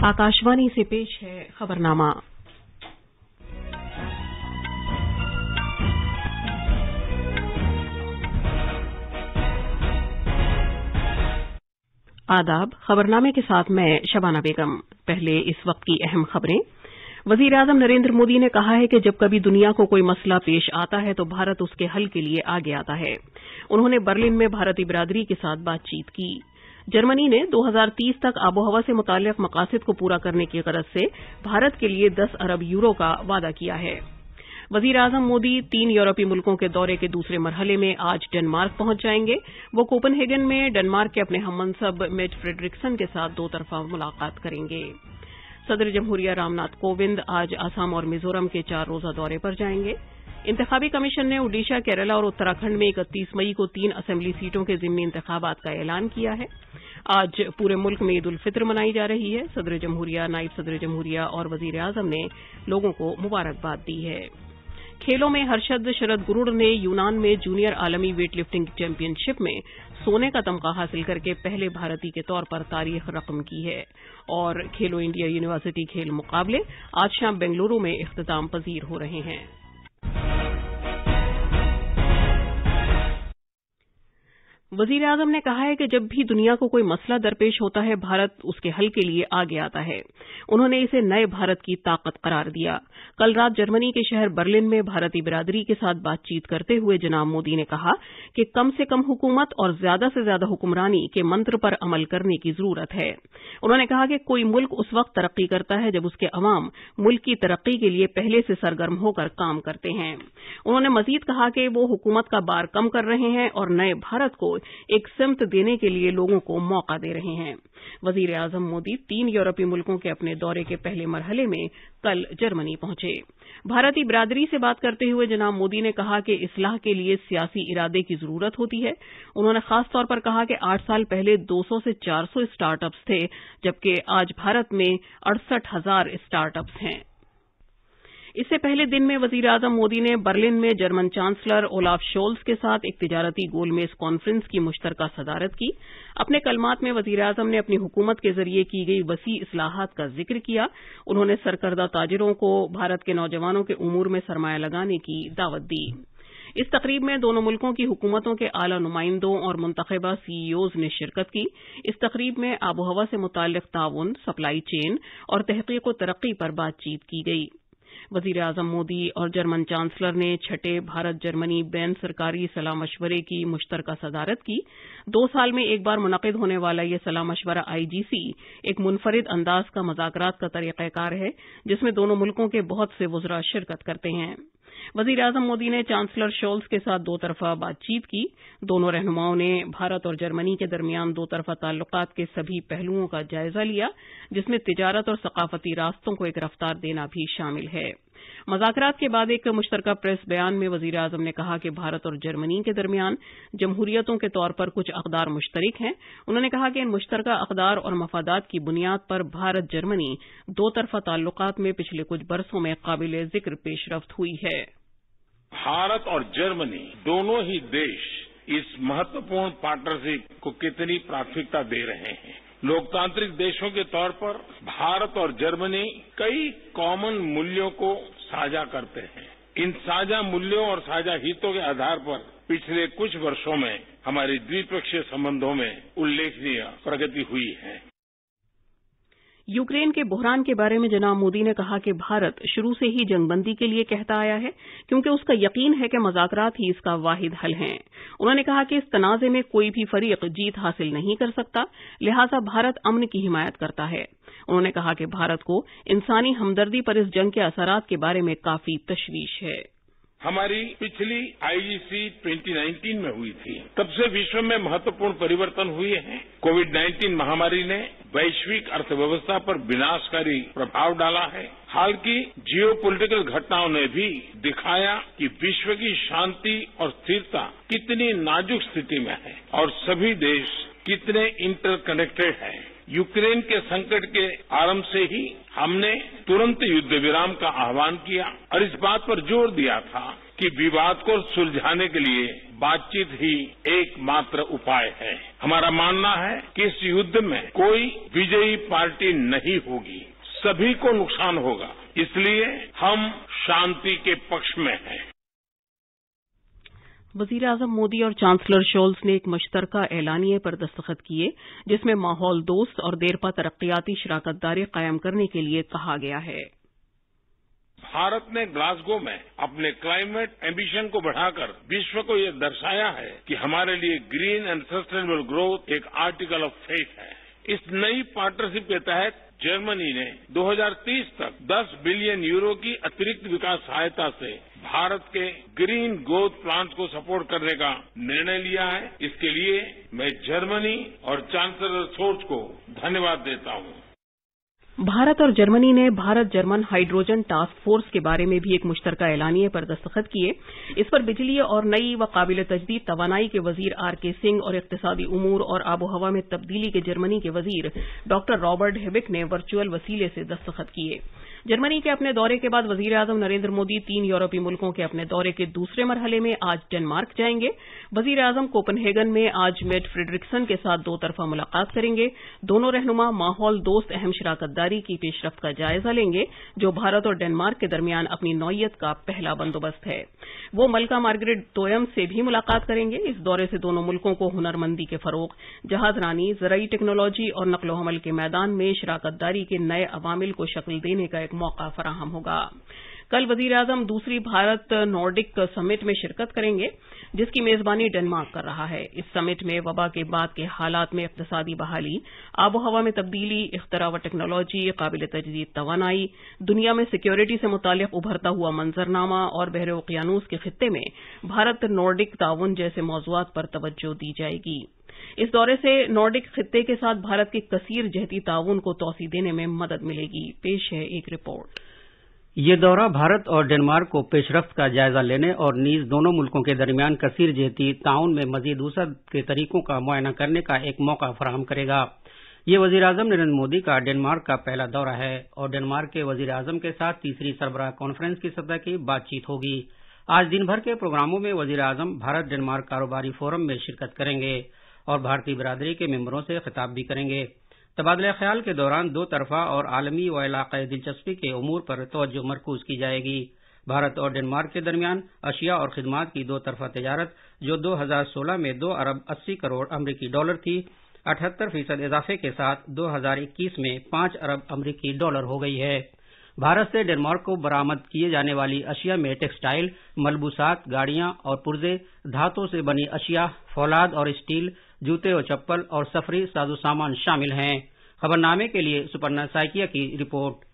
आकाशवाणी से पेश है खबरनामा। आदाब। खबरनामे के साथ मैं शबाना बेगम। पहले इस वक्त की अहम खबरें। वजीर-ए-आजम नरेंद्र मोदी ने कहा है कि जब कभी दुनिया को कोई मसला पेश आता है तो भारत उसके हल के लिए आगे आता है। उन्होंने बर्लिन में भारतीय बिरादरी के साथ बातचीत की। जर्मनी ने 2030 तक आबोहवा से मुताल्लिक मकासद को पूरा करने की गरज से भारत के लिए 10 अरब यूरो का वादा किया है। वजीर-ए-आजम मोदी 3 यूरोपीय मुल्कों के दौरे के दूसरे मरहले में आज डेनमार्क पहुंच जाएंगे। वो कोपेनहेगन में डेनमार्क के अपने हममनसब मेट फ्रेडरिक्सन के साथ 2 तरफा मुलाकात करेंगे। सदर जमहूरिया रामनाथ कोविंद आज असम और मिजोरम के 4 रोजा दौरे पर जाएंगे। इंतखाबी कमीशन ने ओडिशा, केरला और उत्तराखंड में 31 मई को 3 असेंबली सीटों के ज़िमनी इंतखाबात का ऐलान किया है। आज पूरे मुल्क में ईद उल फित्र मनाई जा रही है। सदर जमहूरिया, नायब सदर जमहूरिया और वजीर-ए-आजम ने लोगों को मुबारकबाद दी है। खेलों में हर्षद शरद गुरुड़ ने यूनान में जूनियर आलमी वेट लिफ्टिंग चैंपियनशिप में सोने का तमगा हासिल करके पहले भारतीय के तौर पर तारीख रकम की है। और खेलो इंडिया यूनिवर्सिटी खेल मुकाबले आज शाम बेंगलुरु में इख्तिताम पजीर हो रहे हैं। वजीर-ए-आजम ने कहा है कि जब भी दुनिया को कोई मसला दरपेश होता है, भारत उसके हल के लिए आगे आता है। उन्होंने इसे नए भारत की ताकत करार दिया। कल रात जर्मनी के शहर बर्लिन में भारतीय बिरादरी के साथ बातचीत करते हुए जनाब मोदी ने कहा कि कम से कम हुकूमत और ज्यादा से ज्यादा हुक्मरानी के मंत्र पर अमल करने की जरूरत है। उन्होंने कहा कि कोई मुल्क उस वक्त तरक्की करता है जब उसके अवाम मुल्क की तरक्की के लिए पहले से सरगर्म होकर काम करते हैं। उन्होंने मजीद कहा कि वो हुकूमत का बार कम कर रहे हैं और नए भारत को एक सिमत देने के लिए लोगों को मौका दे रहे हैं। वजीर-ए-आजम मोदी 3 यूरोपीय मुल्कों के अपने दौरे के पहले मरहले में कल जर्मनी पहुंचे। भारतीय बिरादरी से बात करते हुए जनाब मोदी ने कहा कि इस्लाह के लिए सियासी इरादे की जरूरत होती है। उन्होंने खास तौर पर कहा कि 8 साल पहले 200 से 400 स्टार्टअप्स थे, जबकि आज भारत में 68,000 स्टार्टअप्स हैं। इससे पहले दिन में वजीर-ए-आजम मोदी ने बर्लिन में जर्मन चांसलर ओलाफ शोल्स के साथ एक तिजारती गोलमेज कॉन्फ्रेंस की मुश्तरका सदारत की। अपने कलमात में वजीर-ए-आजम ने अपनी हुकूमत के जरिए की गई वसी इस्लाहात का जिक्र किया। उन्होंने सरकर्दा ताजिरों को भारत के नौजवानों के उमूर में सरमाया लगाने की दावत दी। इस तकरीब में दोनों मुल्कों की हुकूमतों के आला नुमाइंदों और मुंतखबा सीईओज ने शिरकत की। इस तकरीब में आबोहवा से मुताल्लिक ताउन, सप्लाई चेन और तहकीक व तरक्की पर बातचीत की गई। वजीर-ए-आजम मोदी और जर्मन चांसलर ने 6ठे भारत जर्मनी बैन सरकारी सलाह मशवरे की मुश्तरका सदारत की। 2 साल में एक बार मुनक़िद होने वाला यह सलाह मशवरा IGC एक मुनफरिद अंदाज का मुज़ाकरात का तरीक़ाकार है, जिसमें दोनों मुल्कों के बहुत से वज़रा शिरकत करते हैं। वजीर-ए-आजम मोदी ने चांसलर शोल्स के साथ 2 तरफा बातचीत की। दोनों रहनुमाओं ने भारत और जर्मनी के दरमियान 2 तरफा ताल्लुकात के सभी पहलुओं का जायजा लिया, जिसमें तिजारत और सकाफती रास्तों को एक रफ्तार देना भी शामिल है। मुज़ाकरात के बाद एक मुश्तरका प्रेस बयान में वजीर-ए-आजम ने कहा कि भारत और जर्मनी के दरमियान जमहूरियतों के तौर पर कुछ अक़दार मुश्तरक हैं। उन्होंने कहा कि इन मुश्तरका अक़दार और मफादात की बुनियाद पर भारत जर्मनी 2 तरफा ताल्लुकात में पिछले कुछ बरसों में काबिल जिक्र पेशरफ्त हुई है। भारत और जर्मनी दोनों ही देश इस महत्वपूर्ण पार्टनरशिप को कितनी प्राथमिकता दे रहे हैं। लोकतांत्रिक देशों के तौर पर भारत और जर्मनी कई कॉमन मूल्यों को साझा करते हैं। इन साझा मूल्यों और साझा हितों के आधार पर पिछले कुछ वर्षों में हमारे द्विपक्षीय संबंधों में उल्लेखनीय प्रगति हुई है। यूक्रेन के बहरान के बारे में जनाब मोदी ने कहा कि भारत शुरू से ही जंगबंदी के लिए कहता आया है, क्योंकि उसका यकीन है कि मुज़ाकरात ही इसका वाहिद हल हैं। उन्होंने कहा कि इस तनाज़े में कोई भी फरीक जीत हासिल नहीं कर सकता, लिहाजा भारत अमन की हिमायत करता है। उन्होंने कहा कि भारत को इंसानी हमदर्दी पर इस जंग के असरात के बारे में काफी तशवीश है। हमारी पिछली IGC 2019 में हुई थी, तब से विश्व में महत्वपूर्ण परिवर्तन हुए हैं। कोविड-19 महामारी ने वैश्विक अर्थव्यवस्था पर विनाशकारी प्रभाव डाला है। हाल की जियोपॉलिटिकल घटनाओं ने भी दिखाया कि विश्व की शांति और स्थिरता कितनी नाजुक स्थिति में है और सभी देश कितने इंटरकनेक्टेड हैं। यूक्रेन के संकट के आरंभ से ही हमने तुरंत युद्ध विराम का आह्वान किया और इस बात पर जोर दिया था کہ विवाद को सुलझाने के लिए बातचीत ही एकमात्र उपाय है। हमारा मानना है कि इस युद्ध में कोई विजयी पार्टी नहीं होगी, सभी को नुकसान होगा, इसलिए हम शांति के पक्ष में हैं। वजीर-ए-आजम मोदी और चांसलर शोल्स ने एक मुश्तरका एलानिये पर दस्तखत किए, जिसमें माहौल दोस्त और देरपा तरक्याती शराकतदारी कायम करने के लिए कहा गया है। भारत ने ग्लासगो में अपने क्लाइमेट एम्बिशन को बढ़ाकर विश्व को यह दर्शाया है कि हमारे लिए ग्रीन एंड सस्टेनेबल ग्रोथ एक आर्टिकल ऑफ फेथ है। इस नई पार्टनरशिप के तहत जर्मनी ने 2030 तक 10 बिलियन यूरो की अतिरिक्त विकास सहायता से भारत के ग्रीन ग्रोथ प्लान्स को सपोर्ट करने का निर्णय लिया है। इसके लिए मैं जर्मनी और चांसलर शोल्स को धन्यवाद देता हूं। भारत और जर्मनी ने Bharat German hydrogen task force के बारे में भी एक मुश्तरका एलानिये पर दस्तखत किए। इस पर बिजली और नई व काबिल तजदीद तवानाई के वजीर आर.के. सिंह और इक्तिसादी उमूर और आबोहवा में तब्दीली के जर्मनी के वजीर डॉक्टर रॉबर्ट हेबिक ने वर्चुअल वसीले से दस्तखत किए। जर्मनी के अपने दौरे के बाद वजीर-ए-आजम नरेंद्र मोदी 3 यूरोपीय मुल्कों के अपने दौरे के दूसरे मरहले में आज डेनमार्क जाएंगे। वजीर-ए-आजम कोपेनहेगन में आज मेट फ्रेडरिक्सन के साथ 2 तरफा मुलाकात करेंगे। दोनों रहनुमा माहौल दोस्त अहम शराकतदारी की पेशरफ्त का जायजा लेंगे, जो भारत और डेनमार्क के दरमियान अपनी नौयत का पहला बंदोबस्त है। वो मलका मार्गरेट तोयम से भी मुलाकात करेंगे। इस दौरे से दोनों मुल्कों को हुनरमंदी के फरोग, जहाजरानी, ज़राई टेक्नोलॉजी और नक्लो हमल के मैदान में शराकतदारी के नए अवामिल को शक्ल देने का एक मौका फराहम होगा। कल वजीर-ए-आजम दूसरी भारत नॉर्डिक समिट में शिरकत करेंगे, जिसकी मेजबानी डेनमार्क कर रहा है। इस समिट में वबा के बाद के हालात में इक्तिसादी बहाली, आबोहवा में तब्दीली, इख्तरा व टेक्नोलॉजी, काबिल तजदीद तवानाई, दुनिया में सिक्योरिटी से मुतालिक उभरता हुआ मंजरनामा और बहरे उक़यानूस के खित्ते में भारत नॉर्डिक ताउन जैसे मौज़ूआत पर तवज्जो दी जाएगी। इस दौरे से नॉर्डिक खित्ते के साथ भारत के कसीर जहती ताउन को तौसी देने में मदद मिलेगी। पेश है एक रिपोर्ट। ये दौरा भारत और डेनमार्क को पेशरफ्त का जायजा लेने और नीज दोनों मुल्कों के दरमियान कसीर जहती ताउन में मजीद वसअत के तरीकों का मुआयना करने का एक मौका फराहम करेगा। ये वजीर-ए-आजम नरेंद्र मोदी का डेनमार्क का पहला दौरा है और डेनमार्क के वजीर-ए-आजम के साथ तीसरी सरबराह कॉन्फ्रेंस की सतह की बातचीत होगी। आज दिन भर के प्रोग्रामों में वजीर-ए-आजम भारत डेनमार्क कारोबारी फोरम में शिरकत करेंगे और भारतीय बिरादरी के मेंबरों से खिताब भी करेंगे। तबादला ख्याल के दौरान 2 तरफा और आलमी व इलाकाई दिलचस्पी के उमूर पर तवज्जो मरकूज की जाएगी। भारत और डेनमार्क के दरमियान अशिया और खिदमात की 2 तरफा तजारत, जो 2016 में 2 अरब 80 करोड़ अमरीकी डॉलर थी, 78% इजाफे के साथ 2021 में 5 अरब अमरीकी डॉलर हो गई है। भारत से डेनमार्क को बरामद किए जाने वाली अशिया में टेक्सटाइल, मलबूसात, गाड़ियां और पुर्जे, धातु से बनी अशिया, फौलाद और स्टील, जूते और चप्पल और सफरी साजो सामान शामिल हैं। खबरनामे के लिए सुपर्णा साइकिया की रिपोर्ट।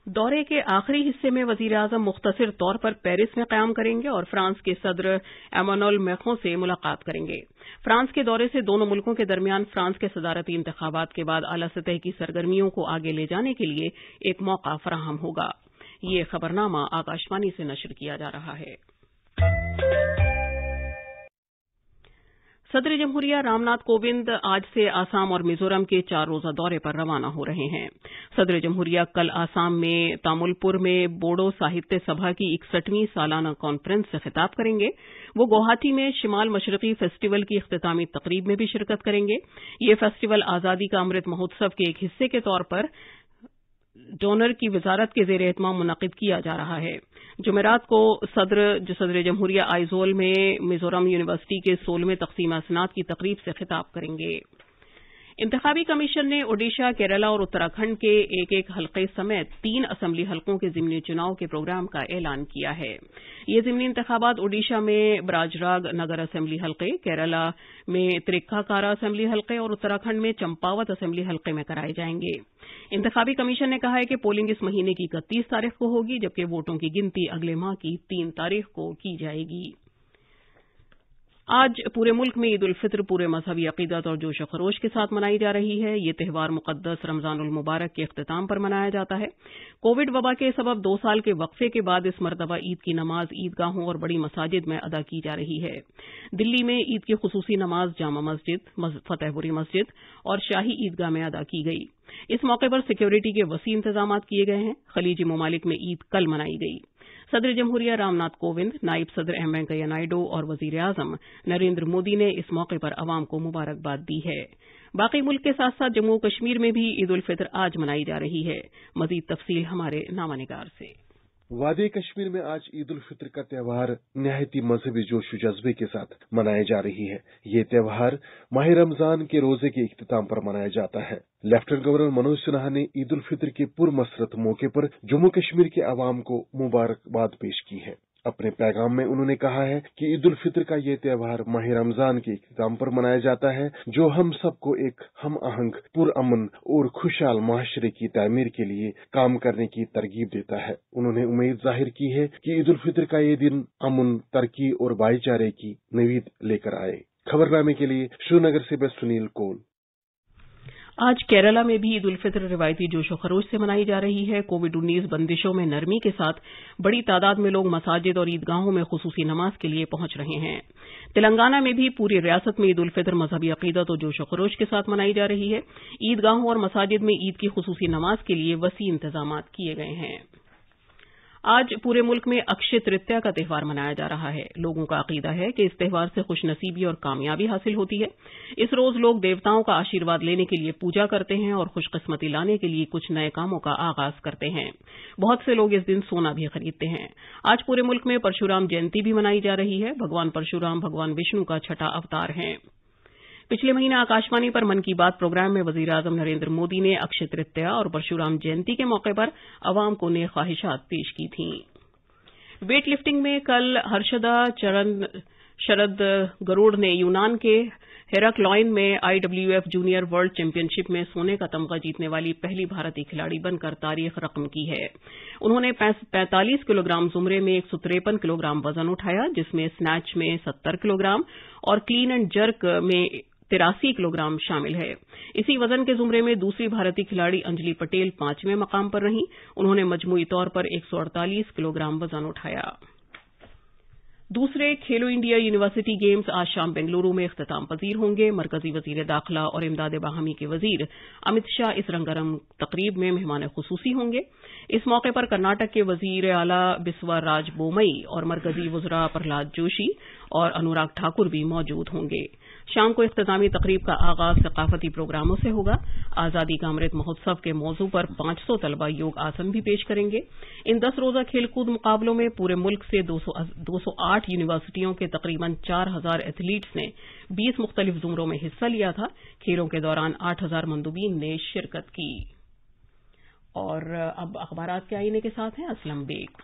दौरे के आखिरी हिस्से में वजीर-ए-आजम मुख्तसर तौर पर पेरिस में क़याम करेंगे और फ्रांस के सदर एमानुएल मैक्रों से मुलाकात करेंगे। फ्रांस के दौरे से दोनों मुल्कों के दरमियान फ्रांस के सदारती इंतखाबात के बाद आला सतह की सरगर्मियों को आगे ले जाने के लिए एक मौका फराहम होगा। ये खबरनामा आकाशवाणी से नशर किया जा रहा है। सदर जमहूरिया रामनाथ कोविंद आज से आसाम और मिजोरम के 4 रोजा दौरे पर रवाना हो रहे हैं। सदर जमहूरिया कल आसाम में तामुलपुर में बोडो साहित्य सभा की 61वीं सालाना कॉन्फ्रेंस से खिताब करेंगे। वो गुवाहाटी में शिमाल मशरकी फेस्टिवल की इख्तितामी तकरीब में भी शिरकत करेंगे। ये फेस्टिवल आजादी का अमृत महोत्सव के एक हिस्से के तौर पर डोनर की वजारत के ज़ेर एहतमाम मुनक़िद किया जा रहा है। जुमेरात को सदर जमहूरिया आइजोल में मिजोरम यूनिवर्सिटी के 16वें तक़सीम असनाद की तकरीब से खिताब करेंगे। इंतखाबी कमीशन ने ओडिशा, केरला और उत्तराखंड के एक हलके समेत 3 असेंबली हलकों के ज़िमनी चुनाव के प्रोग्राम का ऐलान किया है। ये ज़िमनी इंतखाबात ओडिशा में ब्राजराग नगर असेंबली हलके, केरला में त्रिक्काकारा असेंबली हलके और उत्तराखंड में चंपावत असेंबली हलके में कराए जाएंगे। इंतखाबी कमीशन ने कहा है कि पोलिंग इस महीने की 31 तारीख को होगी, जबकि वोटों की गिनती अगले माह की 3 तारीख को की जाएगी। आज पूरे मुल्क में ईद उल फित्र पूरे मजहबी अकीदत और जोश व खरोश के साथ मनाई जा रही है। ये त्यौहार मुकद्दस रमजानुल मुबारक के इख्तिताम पर मनाया जाता है। कोविड वबा के सबब 2 साल के वक्फे के बाद इस मरतबा ईद की नमाज ईदगाहों और बड़ी मसाजिद में अदा की जा रही है। दिल्ली में ईद की खुसूसी नमाज जामा मस्जिद, फतेहपुरी मस्जिद और शाही ईदगाह में अदा की गई। इस मौके पर सिक्योरिटी के वसी इंतजाम किए गए हैं। खलीजी ममालिक में ईद कल मनाई गई। सदर जमहूरिया रामनाथ कोविंद, नायब सदर एम वेंकैया नायडू और वजीर आजम नरेंद्र मोदी ने इस मौके पर अवाम को मुबारकबाद दी है। बाकी मुल्क के साथ साथ जम्मू कश्मीर में भी ईद उल फितर आज मनाई जा रही है। मजीद तफसील हमारे नामानिगार से। वादी कश्मीर में आज ईद उल फितर का त्यौहार निहायती मजहबी जोश जज्बे के साथ मनाया जा रही है। ये त्यौहार माह रमजान के रोजे के इख्तिताम पर मनाया जाता है। लेफ्टिनेंट गवर्नर मनोज सिन्हा ने ईद उल फितर के पुरमसरत मौके पर जम्मू कश्मीर के अवाम को मुबारकबाद पेश की है। अपने पैगाम में उन्होंने कहा है कि ईद उल फितर का ये त्यौहार माह रमजान के इख्तिताम पर मनाया जाता है, जो हम सबको एक हम आहंग, पुरअमन और खुशहाल माशरे की तामीर के लिए काम करने की तरगीब देता है। उन्होंने उम्मीद जाहिर की है कि ईद उल फितर का ये दिन अमन, तरक्की और भाईचारे की नवीद लेकर आए। खबरनामे के लिए श्रीनगर से मैं सुनील कोल। आज केरला में भी ईद उल फितर रिवायती जोशो खरोश से मनाई जा रही है। कोविड-19 बंदिशों में नरमी के साथ बड़ी तादाद में लोग मसाजिद और ईदगाहों में खुसूसी नमाज के लिए पहुंच रहे हैं। तेलंगाना में भी पूरी रियासत में ईद उल फितर मजहबी अकीदत और जोशो खरोश के साथ मनाई जा रही है। ईदगाहों और मसाजिद में ईद की खुसूसी नमाज के लिए वसी इंतजाम किए गए हैं। आज पूरे मुल्क में अक्षय तृतीया का त्यौहार मनाया जा रहा है। लोगों का अकीदा है कि इस त्यौहार से खुशनसीबी और कामयाबी हासिल होती है। इस रोज लोग देवताओं का आशीर्वाद लेने के लिए पूजा करते हैं और खुशकिस्मती लाने के लिए कुछ नए कामों का आगाज करते हैं। बहुत से लोग इस दिन सोना भी खरीदते हैं। आज पूरे मुल्क में परशुराम जयंती भी मनाई जा रही है। भगवान परशुराम भगवान विष्णु का छठा अवतार हैं। पिछले महीने आकाशवाणी पर मन की बात प्रोग्राम में वजीर आजम नरेंद्र मोदी ने अक्षय तृतीया और परशुराम जयंती के मौके पर अवाम को नेक ख्वाहिशात पेश की थीं। वेट लिफ्टिंग में कल हर्षदा शरद गरुड़ ने यूनान के हेराक्लाइन में IWF जूनियर वर्ल्ड चैंपियनशिप में सोने का तमगा जीतने वाली पहली भारतीय खिलाड़ी बनकर तारीख रकम की है। उन्होंने 45 किलोग्राम जुमरे में 153 किलोग्राम वजन उठाया, जिसमें स्नैच में 70 किलोग्राम और क्लीन एंड जर्क में 83 किलोग्राम शामिल है। इसी वजन के जुमरे में दूसरी भारतीय खिलाड़ी अंजलि पटेल 5वें मकाम पर रहीं। उन्होंने मजमूई तौर पर 148 किलोग्राम वजन उठाया। दूसरे खेलो इंडिया यूनिवर्सिटी गेम्स आज शाम बेंगलुरु में इख्तिताम पजीर होंगे। मरकजी वजीर दाखिला और इमदाद बाहमी के वजीर अमित शाह इस रंगारंग तकरीब में मेहमान खुसूसी होंगे। इस मौके पर कर्नाटक के वजीर आला बिस्वा राज बोमई और मरकजी वज़रा प्रहलाद जोशी और अनुराग ठाकुर भी मौजूद होंगे। शाम को इख्तितामी तकरीब का आगाज सकाफती प्रोग्रामों से होगा। आजादी का अमृत महोत्सव के मौजू पर 500 तलबा योग आसन भी पेश करेंगे। इन 10 रोजा खेलकूद मुकाबलों में पूरे मुल्क से 208 यूनिवर्सिटियों के तकरीबन 4000 एथलीट्स ने 20 मुख्तलिफ जुमरों में हिस्सा लिया था। खेलों के दौरान 8000 मंदूबीन ने शिरकत की। और अब अखबारात के आईने के साथ हैं असलम बेग।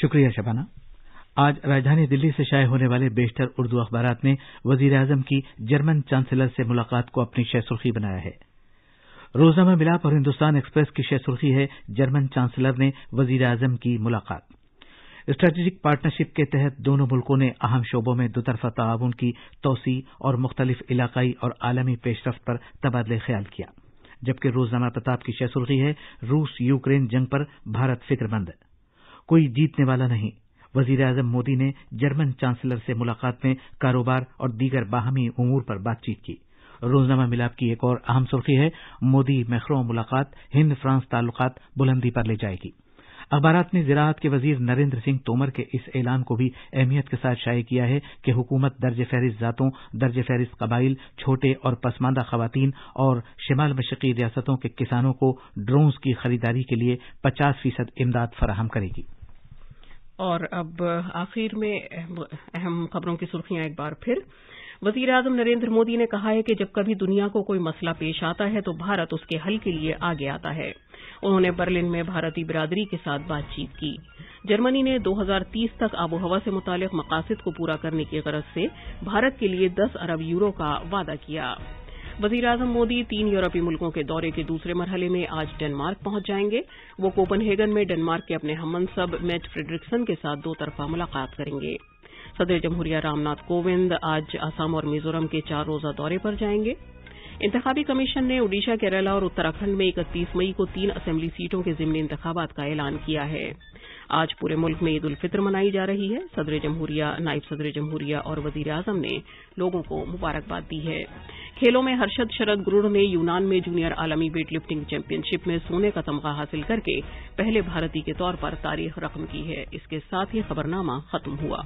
शुक्रिया शबाना। आज राजधानी दिल्ली से शाये होने वाले बेशतर उर्दू अखबारात ने वजीर आजम की जर्मन चांसलर से मुलाकात को अपनी शह सुर्खी बनाया है। रोजनामा मिलाप और हिंदुस्तान एक्सप्रेस की शह सुर्खी है जर्मन चांसलर ने वजीर आजम की मुलाकात। स्ट्रेटेजिक पार्टनरशिप के तहत दोनों मुल्कों ने अहम शोबों में दोतरफा ताउन की तोसी और मुख्तलिफ इलाकाई और आलमी पेशरफ्त पर तबादले ख्याल किया। जबकि रोजनामा प्रताप की शह सुर्खी है रूस यूक्रेन जंग पर भारत फिक्रमंद, कोई जीतने वाला नहीं। वजीर आजम मोदी ने जर्मन चांसलर से मुलाकात में कारोबार और दीगर बाहमी उमूर पर बातचीत की। रोजनामा मिलाप की एक और अहम सुर्खी है मोदी मैक्रों मुलाकात हिंद फ्रांस ताल्लुकात बुलंदी पर ले जाएगी। अखबारात ने ज़राअत के वजीर नरेंद्र सिंह तोमर के इस ऐलान को भी अहमियत के साथ शाये किया है कि हुकूमत दर्ज फहरिस्त जातों, दर्ज फहरिस्त कबाइल, छोटे और पसमानदा खवातीन और शिमाल मशरक़ी रियासतों के किसानों को ड्रोन्स की खरीदारी के लिए 50% इमदाद फराहम करेगी। और अब आखिर में अहम खबरों की सुर्खियां एक बार फिर। वजीर आजम नरेंद्र मोदी ने कहा है कि जब कभी दुनिया को कोई मसला पेश आता है तो भारत उसके हल के लिए आगे आता है। उन्होंने बर्लिन में भारतीय बिरादरी के साथ बातचीत की। जर्मनी ने 2030 तक आबोहवा से मुतालिक मकासद को पूरा करने की गरज से भारत के लिए 10 अरब यूरो का वादा किया। वजीर आजम मोदी 3 यूरोपीय मुल्कों के दौरे के दूसरे मरहले में आज डेनमार्क पहुंच जाएंगे। वो कोपनहेगन में डेनमार्क के अपने हममनसब मेट फ्रेडरिक्सन के साथ 2 तरफा मुलाकात करेंगे। सदर जमहूरिया रामनाथ कोविंद आज असम और मिजोरम के 4 रोजा दौरे पर जाएंगे। इंतखाबी कमीशन ने ओडिशा, केरला और उत्तराखंड में 31 मई को 3 असेंबली सीटों के ज़िमनी इंतखाबात का ऐलान किया है। आज पूरे मुल्क में ईद उल फितर मनाई जा रही है। सदर जमहूरिया, नायब सदर जमहूरिया और वजीर आजम ने लोगों को मुबारकबाद दी है। खेलों में हर्षद शरद गुरुड़ ने यूनान में जूनियर आलमी वेट लिफ्टिंग चैंपियनशिप में सोने का तमगा हासिल करके पहले भारतीय के तौर पर तारीख रकम की है। इसके साथ ही खबरनामा खत्म हुआ।